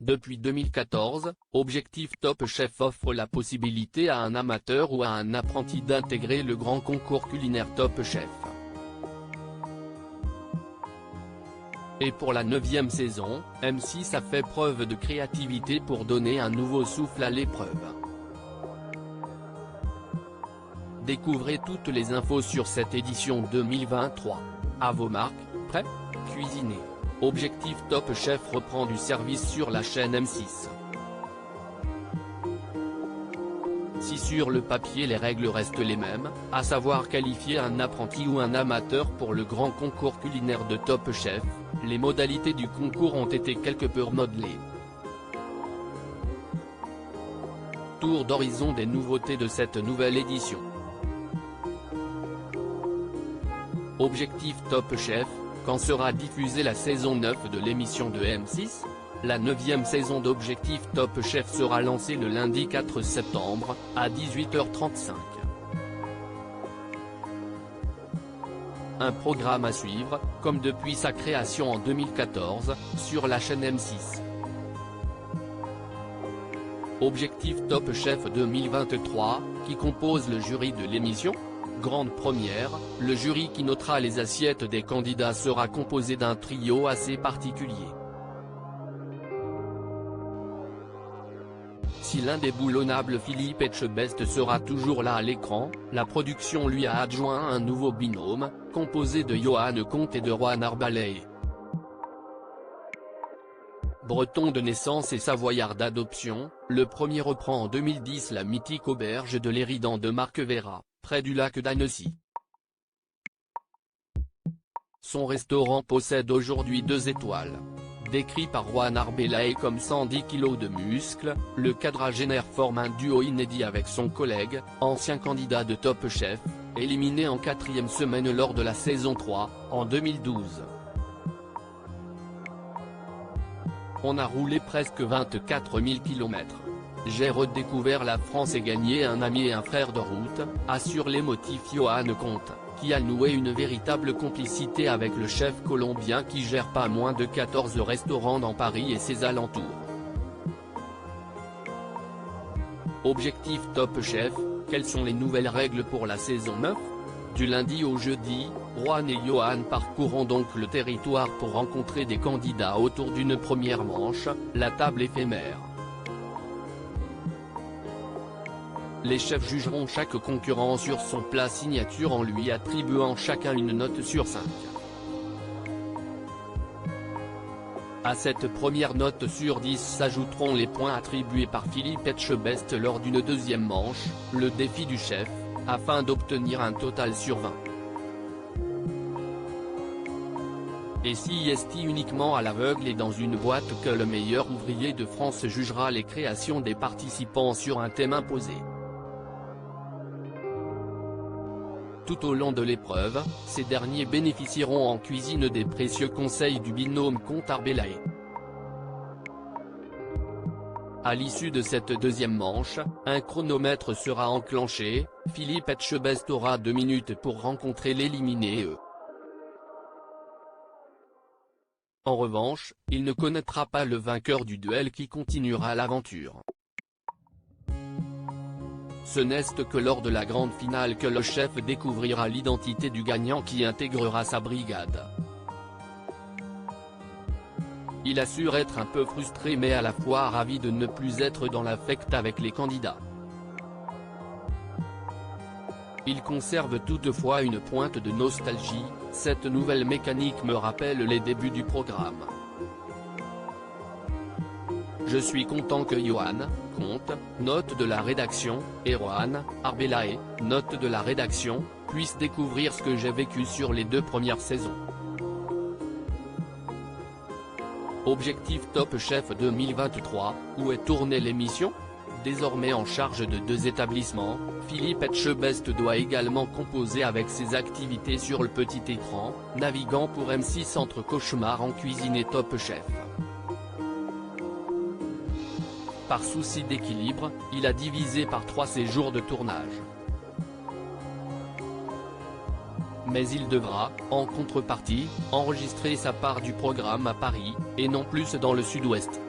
Depuis 2014, Objectif Top Chef offre la possibilité à un amateur ou à un apprenti d'intégrer le grand concours culinaire Top Chef. Et pour la 9e saison, M6 a fait preuve de créativité pour donner un nouveau souffle à l'épreuve. Découvrez toutes les infos sur cette édition 2023. À vos marques, prêts, cuisinez. Objectif Top Chef reprend du service sur la chaîne M6. Si sur le papier les règles restent les mêmes, à savoir qualifier un apprenti ou un amateur pour le grand concours culinaire de Top Chef, les modalités du concours ont été quelque peu remodelées. Tour d'horizon des nouveautés de cette nouvelle édition. Objectif Top Chef, quand sera diffusée la saison 9 de l'émission de M6 ? La 9e saison d'Objectif Top Chef sera lancée le lundi 4 septembre, à 18h35. Un programme à suivre, comme depuis sa création en 2014, sur la chaîne M6. Objectif Top Chef 2023, qui compose le jury de l'émission ? Grande première, le jury qui notera les assiettes des candidats sera composé d'un trio assez particulier. Si l'un des boulonnables Philippe Etchebest sera toujours là à l'écran, la production lui a adjoint un nouveau binôme, composé de Johan Comte et de Rohan Arbalay. Breton de naissance et savoyard d'adoption, le premier reprend en 2010 la mythique auberge de l'Éridan de Marquevera, près du lac d'Annecy. Son restaurant possède aujourd'hui 2 étoiles. Décrit par Rohan Arbalay comme 110 kg de muscles, le quadragénaire forme un duo inédit avec son collègue, ancien candidat de Top Chef, éliminé en 4e semaine lors de la saison 3, en 2012. On a roulé presque 24 000 km. J'ai redécouvert la France et gagné un ami et un frère de route, assure l'émotif Johan Comte, qui a noué une véritable complicité avec le chef colombien qui gère pas moins de 14 restaurants dans Paris et ses alentours. Objectif Top Chef, quelles sont les nouvelles règles pour la saison 9 ? Du lundi au jeudi, Rohan et Johan parcourront donc le territoire pour rencontrer des candidats autour d'une première manche, la table éphémère. Les chefs jugeront chaque concurrent sur son plat signature en lui attribuant chacun une note sur 5. À cette première note sur 10 s'ajouteront les points attribués par Philippe Etchebest lors d'une deuxième manche, le défi du chef, afin d'obtenir un total sur 20. Et si est uniquement à l'aveugle et dans une boîte que le meilleur ouvrier de France jugera les créations des participants sur un thème imposé. Tout au long de l'épreuve, ces derniers bénéficieront en cuisine des précieux conseils du binôme Comte-Arbalay. À l'issue de cette deuxième manche, un chronomètre sera enclenché, Philippe Etchebest aura 2 minutes pour rencontrer l'éliminé. En revanche, il ne connaîtra pas le vainqueur du duel qui continuera l'aventure. Ce n'est que lors de la grande finale que le chef découvrira l'identité du gagnant qui intégrera sa brigade. Il assure être un peu frustré mais à la fois ravi de ne plus être dans l'affect avec les candidats. Il conserve toutefois une pointe de nostalgie, cette nouvelle mécanique me rappelle les débuts du programme. Je suis content que Johan Comte, note de la rédaction, et Rohan Arbalay, note de la rédaction, puissent découvrir ce que j'ai vécu sur les 2 premières saisons. Objectif Top Chef 2023, où est tournée l'émission ? Désormais en charge de 2 établissements, Philippe Etchebest doit également composer avec ses activités sur le petit écran, naviguant pour M6 entre cauchemar en cuisine et Top Chef. Par souci d'équilibre, il a divisé par 3 ses jours de tournage. Mais il devra, en contrepartie, enregistrer sa part du programme à Paris, et non plus dans le sud-ouest.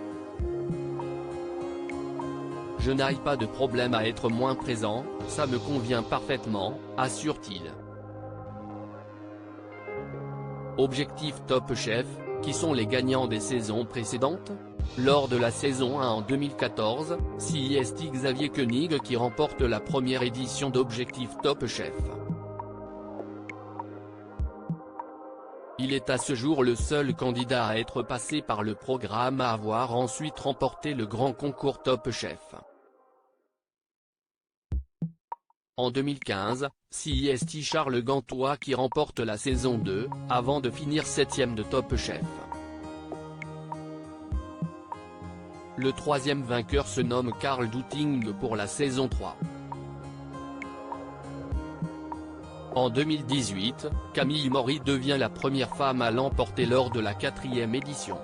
Je n'ai pas de problème à être moins présent, ça me convient parfaitement, assure-t-il. Objectif Top Chef, qui sont les gagnants des saisons précédentes? Lors de la saison 1 en 2014, c'est Xavier Koenig qui remporte la première édition d'Objectif Top Chef. Il est à ce jour le seul candidat à être passé par le programme à avoir ensuite remporté le grand concours Top Chef. En 2015, c'est Charles Gantois qui remporte la saison 2, avant de finir 7e de Top Chef. Le troisième vainqueur se nomme Karl Douting pour la saison 3. En 2018, Camille Maury devient la première femme à l'emporter lors de la 4e édition.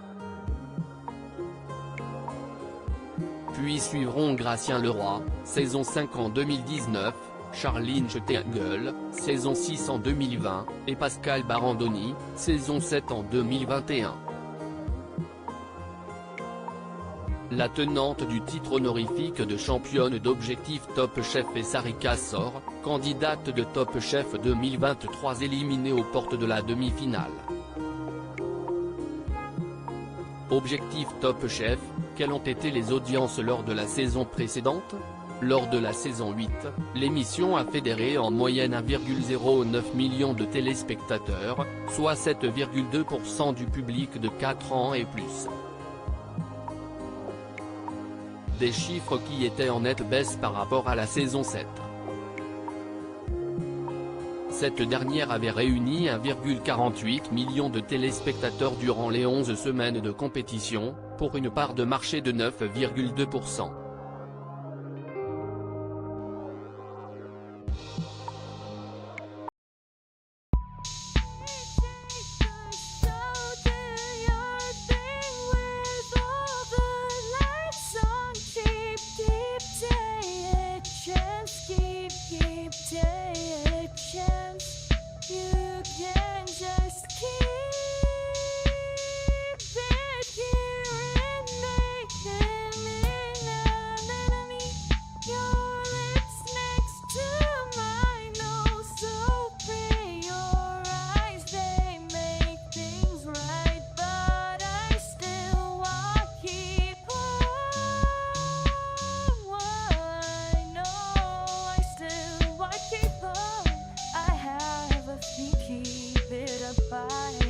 Puis suivront Gratien Leroy, saison 5 en 2019, Charline Schtegel, saison 6 en 2020, et Pascal Barandoni, saison 7 en 2021. La tenante du titre honorifique de championne d'Objectif Top Chef est Sarika Sor, candidate de Top Chef 2023 éliminée aux portes de la demi-finale. Objectif Top Chef, quelles ont été les audiences lors de la saison précédente? Lors de la saison 8, l'émission a fédéré en moyenne 1,09 million de téléspectateurs, soit 7,2% du public de 4 ans et plus. Des chiffres qui étaient en nette baisse par rapport à la saison 7. Cette dernière avait réuni 1,48 million de téléspectateurs durant les 11 semaines de compétition, pour une part de marché de 9,2%. Keep it up.